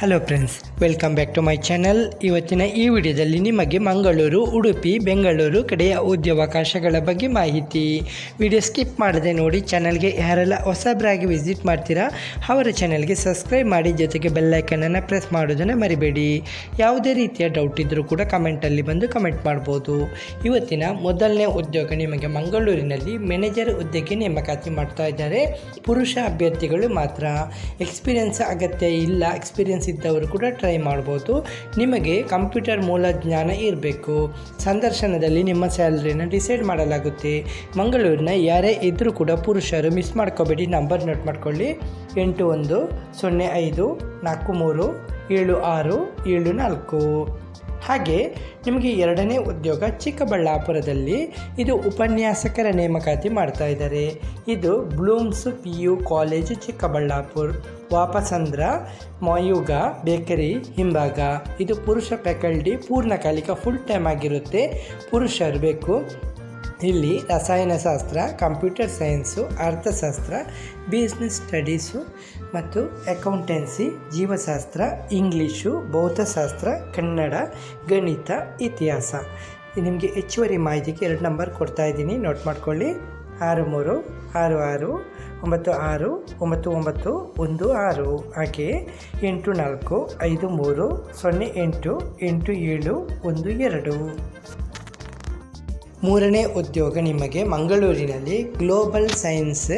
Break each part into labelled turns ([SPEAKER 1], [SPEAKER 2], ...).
[SPEAKER 1] Hello friends, welcome back to my channel. ಇವತ್ತಿನ ಈ ವಿಡಿಯೋದಲ್ಲಿ ನಿಮಗೆ ಮಂಗಳೂರು, ಉಡುಪಿ, ಬೆಂಗಳೂರು ಕಡೆಯ ಉದ್ಯೋಗಾವಕಾಶಗಳ ಬಗ್ಗೆ ಮಾಹಿತಿ. ವಿಡಿಯೋ ಸ್ಕಿಪ್ ಮಾಡದೆ ನೋಡಿ. ಚಾನಲ್ಗೆ ಯಾರೆಲ್ಲ ಹೊಸಬ್ರಾಗಿ ವಿಸಿಟ್ ಮಾಡ್ತೀರಾ ಅವರ ಚಾನಲ್ಗೆ ಸಬ್ಸ್ಕ್ರೈಬ್ ಮಾಡಿ, ಜೊತೆಗೆ ಬೆಲ್ಲೈಕನನ್ನು ಪ್ರೆಸ್ ಮಾಡೋದನ್ನು ಮರಿಬೇಡಿ. ಯಾವುದೇ ರೀತಿಯ ಡೌಟ್ ಇದ್ದರೂ ಕೂಡ ಕಮೆಂಟಲ್ಲಿ ಬಂದು ಕಮೆಂಟ್ ಮಾಡ್ಬೋದು. ಇವತ್ತಿನ ಮೊದಲನೇ ಉದ್ಯೋಗ ನಿಮಗೆ ಮಂಗಳೂರಿನಲ್ಲಿ ಮ್ಯಾನೇಜರ್ ಹುದ್ದೆಗೆ ನೇಮಕಾತಿ ಮಾಡ್ತಾ ಇದ್ದಾರೆ. ಪುರುಷ ಅಭ್ಯರ್ಥಿಗಳು ಮಾತ್ರ. ಎಕ್ಸ್ಪೀರಿಯನ್ಸ್ ಅಗತ್ಯ ಇಲ್ಲ. ಎಕ್ಸ್ಪೀರಿಯನ್ಸ್ ಇದ್ದವರು ಕೂಡ ಟ್ರೈ ಮಾಡ್ಬೋದು. ನಿಮಗೆ ಕಂಪ್ಯೂಟರ್ ಮೂಲ ಜ್ಞಾನ ಇರಬೇಕು. ಸಂದರ್ಶನದಲ್ಲಿ ನಿಮ್ಮ ಸ್ಯಾಲರಿನ ಡಿಸೈಡ್ ಮಾಡಲಾಗುತ್ತೆ. ಮಂಗಳೂರಿನ ಯಾರೇ ಇದ್ದರೂ ಕೂಡ ಪುರುಷರು ಮಿಸ್ ಮಾಡ್ಕೋಬೇಡಿ. ನಂಬರ್ ನೋಟ್ ಮಾಡ್ಕೊಳ್ಳಿ: 8105437674. ಹಾಗೆ ನಿಮಗೆ ಎರಡನೇ ಉದ್ಯೋಗ ಚಿಕ್ಕಬಳ್ಳಾಪುರದಲ್ಲಿ. ಇದು ಉಪನ್ಯಾಸಕರ ನೇಮಕಾತಿ ಮಾಡ್ತಾ ಇದ್ದಾರೆ. ಇದು Blooms PU college Chikkaballapur, Wapasandra Mayuga bakery ಹಿಂಭಾಗ. ಇದು ಪುರುಷ ಫ್ಯಾಕಲ್ಟಿ, ಪೂರ್ಣಕಾಲಿಕ ಫುಲ್ ಟೈಮ್ ಆಗಿರುತ್ತೆ. ಪುರುಷರು ಬೇಕು. ಇಲ್ಲಿ ರಸಾಯನಶಾಸ್ತ್ರ, ಕಂಪ್ಯೂಟರ್ ಸೈನ್ಸು, ಅರ್ಥಶಾಸ್ತ್ರ, ಬಿಸ್ನೆಸ್ ಸ್ಟಡೀಸು ಮತ್ತು ಅಕೌಂಟೆನ್ಸಿ, ಜೀವಶಾಸ್ತ್ರ, ಇಂಗ್ಲೀಷು, ಭೌತಶಾಸ್ತ್ರ, ಕನ್ನಡ, ಗಣಿತ, ಇತಿಹಾಸ. ನಿಮಗೆ ಹೆಚ್ಚುವರಿ ಮಾಹಿತಿಗೆ 2 ನಂಬರ್ ಕೊಡ್ತಾ ಇದ್ದೀನಿ, ನೋಟ್ ಮಾಡ್ಕೊಳ್ಳಿ: 6366969916, ಹಾಗೆ 8453088712. ಮೂರನೇ ಉದ್ಯೋಗ ನಿಮಗೆ ಮಂಗಳೂರಿನಲ್ಲಿ ಗ್ಲೋಬಲ್ ಸೈನ್ಸ್.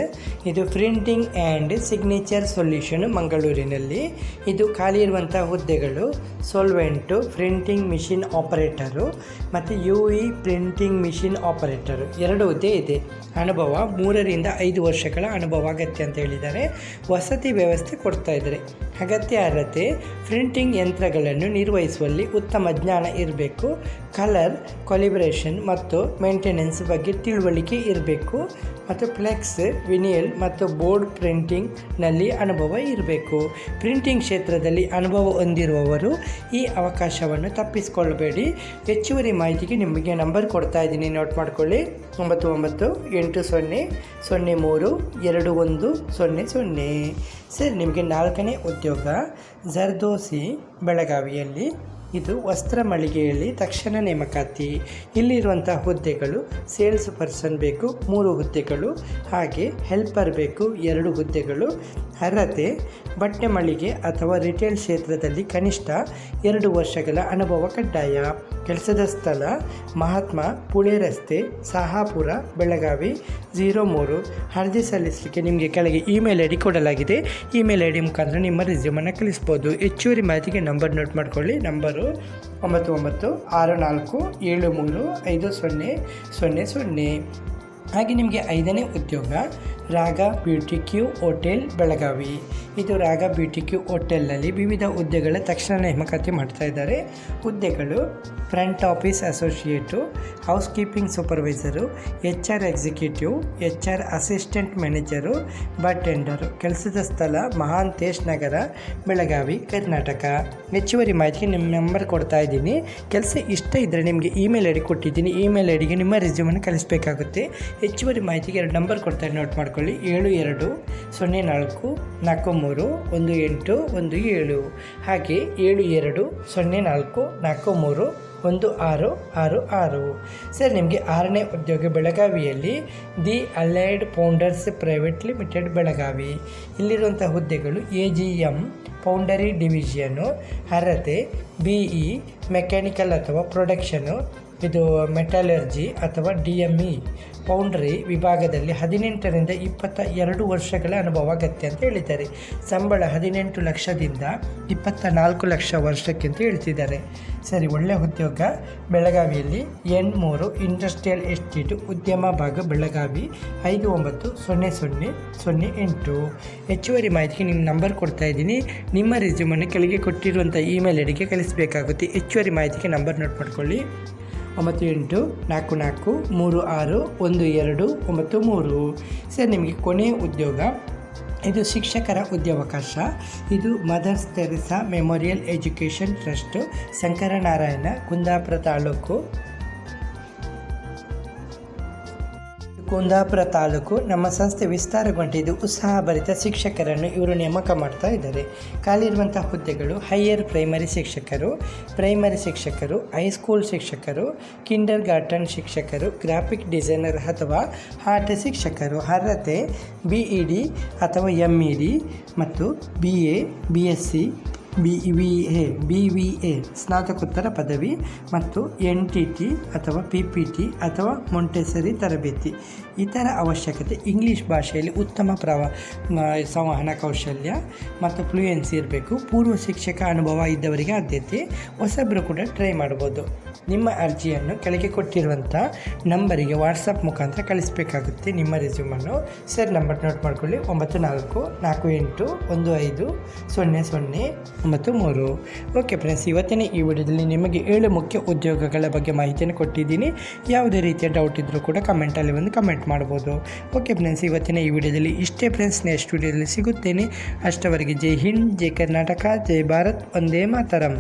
[SPEAKER 1] ಇದು ಪ್ರಿಂಟಿಂಗ್ ಆ್ಯಂಡ್ ಸಿಗ್ನೇಚರ್ ಸೊಲ್ಯೂಷನ್ ಮಂಗಳೂರಿನಲ್ಲಿ. ಇದು ಖಾಲಿ ಇರುವಂಥ ಹುದ್ದೆಗಳು: ಸೋಲ್ವೆಂಟು, ಪ್ರಿಂಟಿಂಗ್ ಮಿಷಿನ್ ಆಪರೇಟರು ಮತ್ತು UE ಪ್ರಿಂಟಿಂಗ್ ಮಿಷಿನ್ ಆಪರೇಟರು. 2 ಹುದ್ದೆ ಇದೆ. ಅನುಭವ 3 ರಿಂದ 5 ವರ್ಷಗಳ ಅನುಭವ ಅಗತ್ಯ ಅಂತ ಹೇಳಿದ್ದಾರೆ. ವಸತಿ ವ್ಯವಸ್ಥೆ ಕೊಡ್ತಾ ಇದ್ದಾರೆ. ಅಗತ್ಯ ಅರ್ಹತೆ: ಪ್ರಿಂಟಿಂಗ್ ಯಂತ್ರಗಳನ್ನು ನಿರ್ವಹಿಸುವಲ್ಲಿ ಉತ್ತಮ ಜ್ಞಾನ ಇರಬೇಕು. ಕಲರ್ ಕಾಲಿಬ್ರೇಷನ್ ಮತ್ತು ಮೇಂಟೆನೆನ್ಸ್ ಬಗ್ಗೆ ತಿಳುವಳಿಕೆ ಇರಬೇಕು. ಮತ್ತು ಫ್ಲೆಕ್ಸ್, ವಿನಿಯಲ್ ಮತ್ತು ಬೋರ್ಡ್ ಪ್ರಿಂಟಿಂಗ್ನಲ್ಲಿ ಅನುಭವ ಇರಬೇಕು. ಪ್ರಿಂಟಿಂಗ್ ಕ್ಷೇತ್ರದಲ್ಲಿ ಅನುಭವ ಹೊಂದಿರುವವರು ಈ ಅವಕಾಶವನ್ನು ತಪ್ಪಿಸಿಕೊಳ್ಳಬೇಡಿ. ಹೆಚ್ಚುವರಿ ಮಾಹಿತಿಗೆ ನಿಮಗೆ ನಂಬರ್ ಕೊಡ್ತಾ ಇದ್ದೀನಿ, ನೋಟ್ ಮಾಡ್ಕೊಳ್ಳಿ: 9980032100. ಸರ್, ನಿಮಗೆ 4ನೇ ಉದ್ಯೋಗ ಜರ್ದೋಸಿ ಬೆಳಗಾವಿಯಲ್ಲಿ. ಇದು ವಸ್ತ್ರ ಮಳಿಗೆಯಲ್ಲಿ ತಕ್ಷಣ ನೇಮಕಾತಿ. ಇಲ್ಲಿರುವಂಥ ಹುದ್ದೆಗಳು: ಸೇಲ್ಸ್ ಪರ್ಸನ್ ಬೇಕು 3 ಹುದ್ದೆಗಳು, ಹಾಗೆ ಹೆಲ್ಪರ್ ಬೇಕು 2 ಹುದ್ದೆಗಳು. ಅರ್ಹತೆ: ಬಟ್ಟೆ ಮಳಿಗೆ ಅಥವಾ ರಿಟೇಲ್ ಕ್ಷೇತ್ರದಲ್ಲಿ ಕನಿಷ್ಠ 2 ವರ್ಷಗಳ ಅನುಭವ ಕಡ್ಡಾಯ. ಕೆಲಸದ ಸ್ಥಳ: ಮಹಾತ್ಮ ಪುಳೆ ರಸ್ತೆ, ಸಹಾಪುರ, ಬೆಳಗಾವಿ 03. ಅರ್ಜಿ ಸಲ್ಲಿಸಲಿಕ್ಕೆ ನಿಮಗೆ ಕೆಳಗೆ ಇಮೇಲ್ ID ಕೊಡಲಾಗಿದೆ. ಇಮೇಲ್ ID ಮುಖಾಂತರ ನಿಮ್ಮ ರೆಸ್ಯೂಮನ್ನು ಕಳಿಸ್ಬೋದು. ಹೆಚ್ಚುವರಿ ಮಾಹಿತಿಗೆ ನಂಬರ್ ನೋಟ್ ಮಾಡ್ಕೊಳ್ಳಿ: ನಂಬರು 9964735000. ಹಾಗೆ ನಿಮಗೆ 5ನೇ ಉದ್ಯೋಗ ರಾಗ ಬ್ಯೂಟಿ ಕ್ಯೂ ಹೋಟೆಲ್ ಬೆಳಗಾವಿ. ಇದು ರಾಗ ಬ್ಯೂಟಿ ಕ್ಯೂ ಹೋಟೆಲ್ನಲ್ಲಿ ವಿವಿಧ ಹುದ್ದೆಗಳ ತಕ್ಷಣ ನೇಮಕಾತಿ ಮಾಡ್ತಾ ಇದ್ದಾರೆ. ಹುದ್ದೆಗಳು: front office associate, housekeeping supervisor, HR executive, HR assistant manager, bartender. ಕೆಲಸದ ಸ್ಥಳ ಮಹಾಂತೇಶ್ ನಗರ, ಬೆಳಗಾವಿ, ಕರ್ನಾಟಕ. ಹೆಚ್ಚುವರಿ ಮಾಹಿತಿಗೆ ನಿಮ್ಮ ನಂಬರ್ ಕೊಡ್ತಾ ಇದ್ದೀನಿ. ಕೆಲಸ ಇಷ್ಟ ಇದ್ದರೆ ನಿಮಗೆ ಇಮೇಲ್ ID ಕೊಟ್ಟಿದ್ದೀನಿ. ಇಮೇಲ್ IDಗೆ ನಿಮ್ಮ ರೆಸ್ಯೂಮನ್ನು ಕಳಿಸಬೇಕಾಗುತ್ತೆ. ಹೆಚ್ಚುವರಿ ಮಾಹಿತಿಗೆ 2 ನಂಬರ್ ಕೊಡ್ತಾರೆ, ನೋಟ್ ಮಾಡ್ಕೊಳ್ಳಿ: 7204431817, ಹಾಗೆ 7204431666. ಸರ್, ನಿಮಗೆ 6ನೇ ಉದ್ಯೋಗ ಬೆಳಗಾವಿಯಲ್ಲಿ the allied founders private limited Belagavi. ಇಲ್ಲಿರುವಂಥ ಹುದ್ದೆಗಳು: AGM ಫೌಂಡರಿ ಡಿವಿಷನು. ಅರ್ಹತೆ: BE ಮೆಕ್ಯಾನಿಕಲ್ ಅಥವಾ ಪ್ರೊಡಕ್ಷನು, ಇದು ಮೆಟಲರ್ಜಿ ಅಥವಾ DME ಫೌಂಡ್ರಿ ವಿಭಾಗದಲ್ಲಿ 18 ರಿಂದ 22 ವರ್ಷಗಳ ಅನುಭವ ಅಗತ್ಯ ಅಂತ ಹೇಳಿದ್ದಾರೆ. ಸಂಬಳ 18 ಲಕ್ಷದಿಂದ 24 ಲಕ್ಷ ವರ್ಷಕ್ಕೆ ಅಂತ ಹೇಳ್ತಿದ್ದಾರೆ. ಸರಿ, ಒಳ್ಳೆಯ ಉದ್ಯೋಗ. ಬೆಳಗಾವಿಯಲ್ಲಿ N3 ಇಂಡಸ್ಟ್ರಿಯಲ್ ಎಸ್ಟೇಟ್ ಉದ್ಯಮ ಭಾಗ, ಬೆಳಗಾವಿ 590008. ಹೆಚ್ಚುವರಿ ಮಾಹಿತಿಗೆ ನಿಮ್ಮ ನಂಬರ್ ಕೊಡ್ತಾ ಇದ್ದೀನಿ. ನಿಮ್ಮ ರೆಸ್ಯೂಮನ್ನು ಕೆಳಗೆ ಕೊಟ್ಟಿರುವಂಥ ಇಮೇಲ್ IDಗೆ ಕಳಿಸಬೇಕಾಗುತ್ತೆ. ಹೆಚ್ಚುವರಿ ಮಾಹಿತಿಗೆ ನಂಬರ್ ನೋಟ್ ಮಾಡ್ಕೊಳ್ಳಿ: 9844361293. ಸರ್, ನಿಮಗೆ ಕೊನೆಯ ಉದ್ಯೋಗ ಇದು ಶಿಕ್ಷಕರ ಉದ್ಯೋಗಾವಕಾಶ. ಇದು mothers Teresa memorial education trust, Shankaranarayana, Kundapura taluk. Kundapura taluk ನಮ್ಮ ಸಂಸ್ಥೆ ವಿಸ್ತಾರಗೊಂಡಿದ್ದು ಉತ್ಸಾಹಭರಿತ ಶಿಕ್ಷಕರನ್ನು ಇವರು ನೇಮಕ ಮಾಡ್ತಾ ಇದ್ದಾರೆ. ಖಾಲಿರುವಂಥ ಹುದ್ದೆಗಳು ಹೈಯರ್ ಪ್ರೈಮರಿ ಶಿಕ್ಷಕರು, ಹೈಸ್ಕೂಲ್ ಶಿಕ್ಷಕರು, ಕಿಂಡರ್ ಗಾರ್ಟನ್ ಶಿಕ್ಷಕರು, ಗ್ರಾಫಿಕ್ ಡಿಸೈನರ್ ಅಥವಾ ಆರ್ಟ್ ಶಿಕ್ಷಕರು. ಅರ್ಹತೆ BEd ಅಥವಾ MEd ಮತ್ತು BA, BSc, BVA ಸ್ನಾತಕೋತ್ತರ ಪದವಿ ಮತ್ತು NTT ಅಥವಾ PPT ಅಥವಾ ಮೊಂಟೆಸರಿ ತರಬೇತಿ. ಇತರ ಅವಶ್ಯಕತೆ ಇಂಗ್ಲೀಷ್ ಭಾಷೆಯಲ್ಲಿ ಉತ್ತಮ ಸಂವಹನ ಕೌಶಲ್ಯ ಮತ್ತು ಫ್ಲೂಯೆನ್ಸಿ ಇರಬೇಕು. ಪೂರ್ವ ಶಿಕ್ಷಕ ಅನುಭವ ಇದ್ದವರಿಗೆ ಆದ್ಯತೆ, ಹೊಸಬರು ಕೂಡ ಟ್ರೈ ಮಾಡ್ಬೋದು. ನಿಮ್ಮ ಅರ್ಜಿಯನ್ನು ಕೆಳಗೆ ಕೊಟ್ಟಿರುವಂಥ ನಂಬರಿಗೆ ವಾಟ್ಸಪ್ ಮುಖಾಂತರ ಕಳಿಸಬೇಕಾಗುತ್ತೆ. ನಿಮ್ಮ ರೆಸ್ಯೂಮನ್ನು ಸರ್ ನಂಬರ್ ನೋಟ್ ಮಾಡ್ಕೊಳ್ಳಿ, 9448150093. ಓಕೆ ಫ್ರೆಂಡ್ಸ್, ಇವತ್ತಿನ ಈ ವಿಡಿಯೋದಲ್ಲಿ ನಿಮಗೆ 7 ಮುಖ್ಯ ಉದ್ಯೋಗಗಳ ಬಗ್ಗೆ ಮಾಹಿತಿಯನ್ನು ಕೊಟ್ಟಿದ್ದೀನಿ. ಯಾವುದೇ ರೀತಿಯ ಡೌಟ್ ಇದ್ದರೂ ಕೂಡ ಕಮೆಂಟಲ್ಲಿ ಒಂದು ಕಮೆಂಟ್ ಮಾಡ್ಬೋದು. ಓಕೆ ಫ್ರೆಂಡ್ಸ್, ಇವತ್ತಿನ ಈ ವಿಡಿಯೋದಲ್ಲಿ ಇಷ್ಟೇ ಫ್ರೆಂಡ್ಸ್. ನೆಕ್ಸ್ಟ್ ವಿಡಿಯೋದಲ್ಲಿ ಸಿಗುತ್ತೇನೆ. ಅಷ್ಟವರೆಗೆ ಜೈ ಹಿಂದ್, ಜೈ ಕರ್ನಾಟಕ, ಜೈ ಭಾರತ್, ವಂದೇ ಮಾತರಂ.